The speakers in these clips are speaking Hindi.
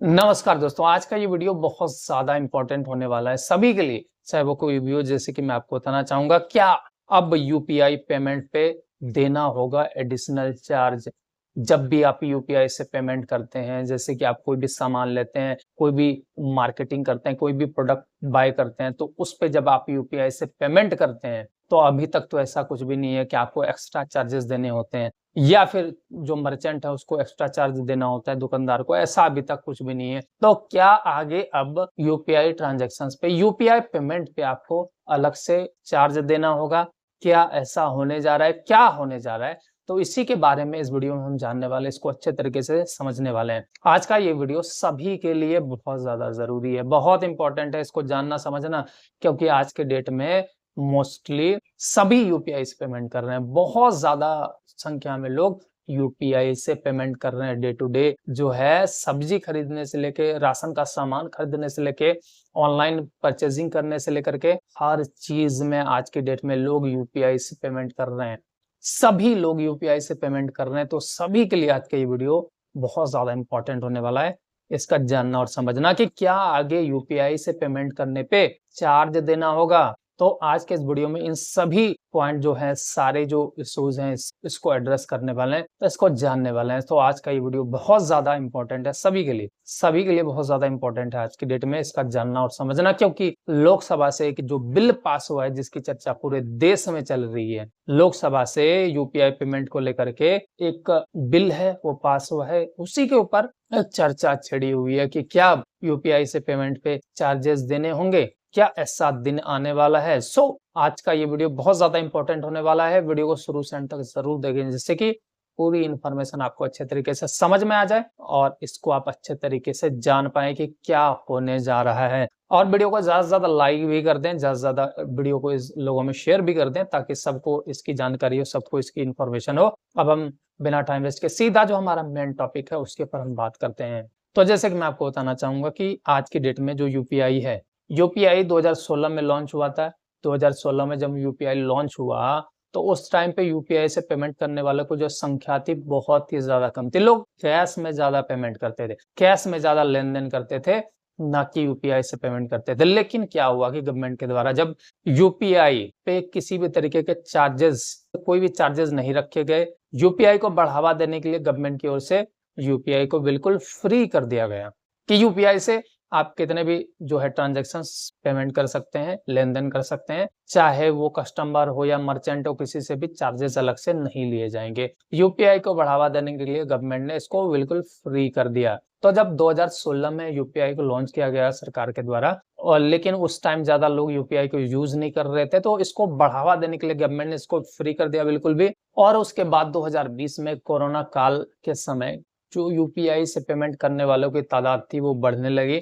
नमस्कार दोस्तों, आज का ये वीडियो बहुत ज़्यादा इम्पोर्टेंट होने वाला है सभी के लिए, चाहे वो कोई भी हो। जैसे कि मैं आपको बताना चाहूँगा, क्या अब यूपीआई पेमेंट पे देना होगा एडिशनल चार्ज? जब भी आप यूपीआई से पेमेंट करते हैं, जैसे कि आप कोई भी सामान लेते हैं, कोई भी मार्केटिंग करते हैं, कोई भी प्रोडक्ट बाय करते हैं, तो उस पे जब आप यूपीआई से पेमेंट करते हैं, तो अभी तक तो ऐसा कुछ भी नहीं है कि आपको एक्स्ट्रा चार्जेस देने होते हैं या फिर जो मर्चेंट है उसको एक्स्ट्रा चार्ज देना होता है दुकानदार को। ऐसा अभी तक कुछ भी नहीं है। तो क्या आगे अब यूपीआई ट्रांजैक्शंस पे, यूपीआई पेमेंट पे आपको अलग से चार्ज देना होगा? क्या ऐसा होने जा रहा है? क्या होने जा रहा है? तो इसी के बारे में इस वीडियो में हम जानने वाले, इसको अच्छे तरीके से समझने वाले हैं। आज का ये वीडियो सभी के लिए बहुत ज्यादा जरूरी है, बहुत इंपॉर्टेंट है इसको जानना समझना, क्योंकि आज के डेट में मोस्टली सभी यूपीआई से पेमेंट कर रहे हैं। बहुत ज्यादा संख्या में लोग यूपीआई से पेमेंट कर रहे हैं। डे टू डे जो है, सब्जी खरीदने से लेके, राशन का सामान खरीदने से लेके, ऑनलाइन परचेजिंग करने से लेकर के हर चीज में आज की डेट में लोग यूपीआई से पेमेंट कर रहे हैं। सभी लोग यूपीआई से पेमेंट कर रहे हैं, तो सभी के लिए आज का ये वीडियो बहुत ज्यादा इंपॉर्टेंट होने वाला है। इसका जानना और समझना कि क्या आगे यूपीआई से पेमेंट करने पे चार्ज देना होगा। तो आज के इस वीडियो में इन सभी पॉइंट जो है, सारे जो इश्यूज हैं, इसको एड्रेस करने वाले हैं, तो इसको जानने वाले हैं। तो आज का ये वीडियो बहुत ज्यादा इंपॉर्टेंट है सभी के लिए, सभी के लिए बहुत ज्यादा इंपॉर्टेंट है आज की डेट में इसका जानना और समझना, क्योंकि लोकसभा से एक जो बिल पास हुआ है जिसकी चर्चा पूरे देश में चल रही है, लोकसभा से यूपीआई पेमेंट को लेकर के एक बिल है वो पास हुआ है, उसी के ऊपर चर्चा छिड़ी हुई है कि क्या यूपीआई से पेमेंट पे चार्जेस देने होंगे, क्या ऐसा दिन आने वाला है। आज का ये वीडियो बहुत ज्यादा इंपॉर्टेंट होने वाला है। वीडियो को शुरू से अंत तक जरूर देखें, जिससे कि पूरी इन्फॉर्मेशन आपको अच्छे तरीके से समझ में आ जाए और इसको आप अच्छे तरीके से जान पाए कि क्या होने जा रहा है। और वीडियो को ज्यादा से ज्यादा लाइक भी कर दें, ज्यादा से ज्यादा वीडियो को इस लोगों में शेयर भी कर दें, ताकि सबको इसकी जानकारी हो, सबको इसकी इन्फॉर्मेशन हो। अब हम बिना टाइम वेस्ट के सीधा जो हमारा मेन टॉपिक है उसके ऊपर हम बात करते हैं। तो जैसे कि मैं आपको बताना चाहूंगा कि आज की डेट में जो यूपीआई है, यूपीआई 2016 में लॉन्च हुआ था। 2016 में जब यूपीआई लॉन्च हुआ, तो उस टाइम पे यूपीआई से पेमेंट करने वालों को जो संख्या थी बहुत ही ज्यादा कम थी। लोग कैश में ज्यादा पेमेंट करते थे, कैश में ज्यादा लेन देन करते थे, ना कि यूपीआई से पेमेंट करते थे। लेकिन क्या हुआ कि गवर्नमेंट के द्वारा जब यूपीआई पे किसी भी तरीके के चार्जेस, कोई भी चार्जेस नहीं रखे गए, यूपीआई को बढ़ावा देने के लिए गवर्नमेंट की ओर से यूपीआई को बिल्कुल फ्री कर दिया गया कि यूपीआई से आप कितने भी जो है ट्रांजैक्शंस पेमेंट कर सकते हैं, लेन देन कर सकते हैं, चाहे वो कस्टमर हो या मर्चेंट हो, किसी से भी चार्जेस अलग से नहीं लिए जाएंगे। यूपीआई को बढ़ावा देने के लिए गवर्नमेंट ने इसको बिल्कुल फ्री कर दिया। तो जब 2016 में यूपीआई को लॉन्च किया गया सरकार के द्वारा, और लेकिन उस टाइम ज्यादा लोग यूपीआई को यूज नहीं कर रहे थे, तो इसको बढ़ावा देने के लिए गवर्नमेंट ने इसको फ्री कर दिया बिल्कुल भी। और उसके बाद 2020 में कोरोना काल के समय जो यूपीआई से पेमेंट करने वालों की तादाद थी वो बढ़ने लगी।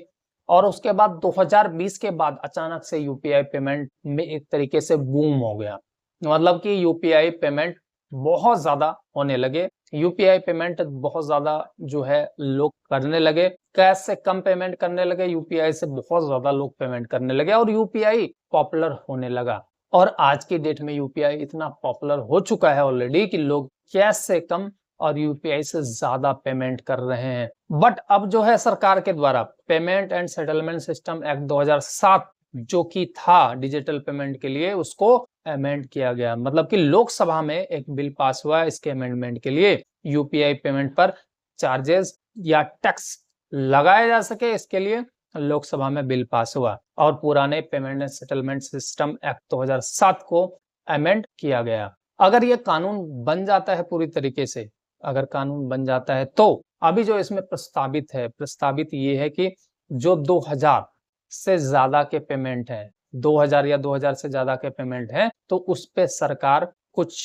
और उसके बाद 2020 के बाद अचानक से यूपीआई पेमेंट में एक तरीके से बूम हो गया, मतलब कि यूपीआई पेमेंट बहुत ज्यादा होने लगे। यूपीआई पेमेंट बहुत ज्यादा जो है लोग करने लगे, कैश से कम पेमेंट करने लगे, यूपीआई से बहुत ज्यादा लोग पेमेंट करने लगे और यूपीआई पॉपुलर होने लगा। और आज की डेट में यूपीआई इतना पॉपुलर हो चुका है ऑलरेडी कि लोग कैश से कम और यूपीआई से ज्यादा पेमेंट कर रहे हैं। बट अब जो है सरकार के द्वारा payment and settlement system act 2007 जो कि था डिजिटल पेमेंट के लिए, उसको अमेंड किया गया। मतलब कि लोकसभा में एक बिल पास हुआ इसके अमेंडमेंट के लिए, यूपीआई पेमेंट पर चार्जेस या टैक्स लगाया जा सके, इसके लिए लोकसभा में बिल पास हुआ और पुराने payment and settlement system act 2007 को अमेंड किया गया। अगर ये कानून बन जाता है पूरी तरीके से, अगर कानून बन जाता है, तो अभी जो इसमें प्रस्तावित है, प्रस्तावित ये है कि जो 2000 से ज्यादा के पेमेंट है, 2000 या 2000 से ज्यादा के पेमेंट है, तो उस पे सरकार कुछ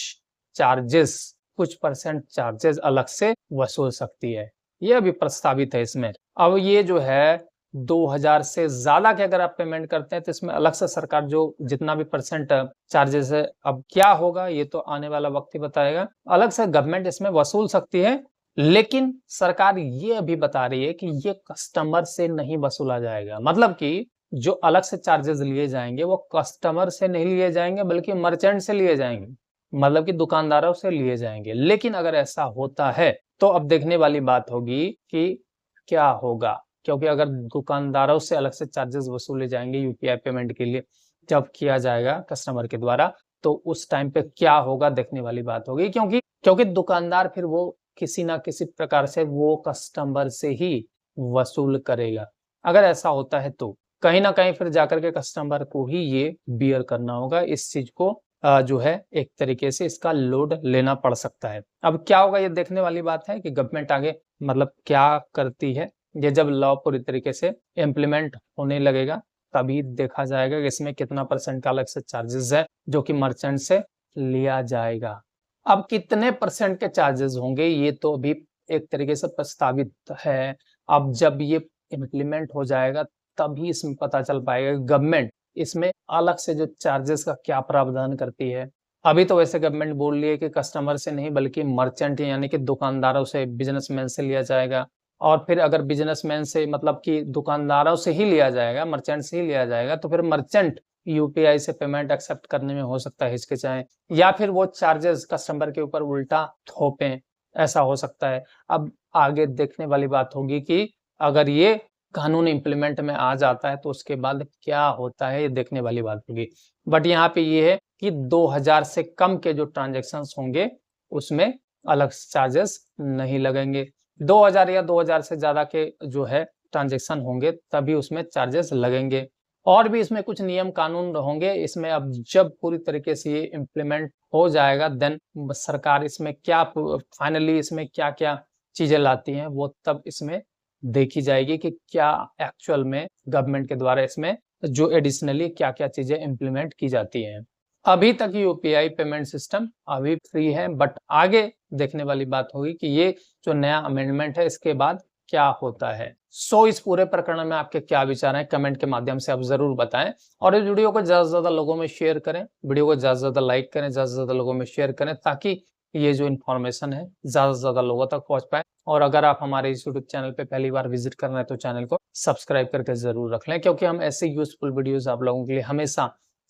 चार्जेस, कुछ परसेंट चार्जेस अलग से वसूल सकती है। ये अभी प्रस्तावित है इसमें। अब ये जो है 2000 से ज्यादा के अगर आप पेमेंट करते हैं, तो इसमें अलग से सरकार जो जितना भी परसेंट चार्जेस है, अब क्या होगा ये तो आने वाला वक्त ही बताएगा, अलग से गवर्नमेंट इसमें वसूल सकती है। लेकिन सरकार ये अभी बता रही है कि ये कस्टमर से नहीं वसूला जाएगा। मतलब कि जो अलग से चार्जेस लिए जाएंगे वो कस्टमर से नहीं लिए जाएंगे, बल्कि मर्चेंट से लिए जाएंगे, मतलब कि दुकानदारों से लिए जाएंगे। लेकिन अगर ऐसा होता है तो अब देखने वाली बात होगी कि क्या होगा। क्योंकि अगर दुकानदारों से अलग से चार्जेस वसूले जाएंगे यूपीआई पेमेंट के लिए जब किया जाएगा कस्टमर के द्वारा, तो उस टाइम पे क्या होगा देखने वाली बात होगी, क्योंकि क्योंकि दुकानदार फिर वो किसी ना किसी प्रकार से वो कस्टमर से ही वसूल करेगा। अगर ऐसा होता है तो कहीं ना कहीं फिर जाकर के कस्टमर को ही ये बियर करना होगा, इस चीज को जो है एक तरीके से इसका लोड लेना पड़ सकता है। अब क्या होगा ये देखने वाली बात है कि गवर्नमेंट आगे मतलब क्या करती है। ये जब लॉ पूरी तरीके से इम्प्लीमेंट होने लगेगा तभी देखा जाएगा कि इसमें कितना परसेंट का अलग से चार्जेस है जो कि मर्चेंट से लिया जाएगा। अब कितने परसेंट के चार्जेस होंगे ये तो अभी एक तरीके से प्रस्तावित है। अब जब ये इम्प्लीमेंट हो जाएगा तभी इसमें पता चल पाएगा गवर्नमेंट इसमें अलग से जो चार्जेस का क्या प्रावधान करती है। अभी तो वैसे गवर्नमेंट बोल रही है कि कस्टमर से नहीं बल्कि मर्चेंट यानी कि दुकानदारों से, बिजनेसमैन से लिया जाएगा। और फिर अगर बिजनेसमैन से मतलब कि दुकानदारों से ही लिया जाएगा, मर्चेंट से ही लिया जाएगा, तो फिर मर्चेंट यूपीआई से पेमेंट एक्सेप्ट करने में हो सकता है हिचकिचाएं, या फिर वो चार्जेस कस्टमर के ऊपर उल्टा थोपें, ऐसा हो सकता है। अब आगे देखने वाली बात होगी कि अगर ये कानून इम्प्लीमेंट में आ जाता है तो उसके बाद क्या होता है ये देखने वाली बात होगी। बट यहाँ पे ये है कि 2000 से कम के जो ट्रांजेक्शन्स होंगे उसमें अलग चार्जेस नहीं लगेंगे। 2000 या 2000 से ज्यादा के जो है ट्रांजेक्शन होंगे तभी उसमें चार्जेस लगेंगे। और भी इसमें कुछ नियम कानून होंगे इसमें। अब जब पूरी तरीके से ये इम्प्लीमेंट हो जाएगा देन सरकार इसमें क्या फाइनली इसमें क्या क्या चीजें लाती हैं वो तब इसमें देखी जाएगी कि क्या एक्चुअल में गवर्नमेंट के द्वारा इसमें जो एडिशनली क्या क्या चीजें इम्प्लीमेंट की जाती हैं। अभी तक यूपीआई पेमेंट सिस्टम अभी फ्री है, बट आगे देखने वाली बात होगी कि ये जो नया अमेंडमेंट है इसके बाद क्या होता है। सो इस पूरे प्रकरण में आपके क्या विचार हैं कमेंट के माध्यम से आप जरूर बताएं। और इस वीडियो को ज्यादा से ज्यादा लोगों में शेयर करें, वीडियो को ज्यादा से ज्यादा लाइक करें, ज्यादा से ज्यादा लोगों में शेयर करें ताकि ये जो इन्फॉर्मेशन है ज्यादा से ज्यादा लोगों तक पहुंच पाए। और अगर आप हमारे इस यूट्यूब चैनल पे पहली बार विजिट कर रहे हैं तो चैनल को सब्सक्राइब करके जरूर रख लें, क्योंकि हम ऐसे यूजफुल वीडियोस आप लोगों के लिए हमेशा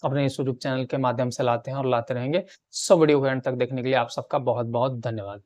अपने इस यूट्यूब चैनल के माध्यम से लाते हैं और लाते रहेंगे। सो वीडियो को एंड तक देखने के लिए आप सबका बहुत बहुत धन्यवाद।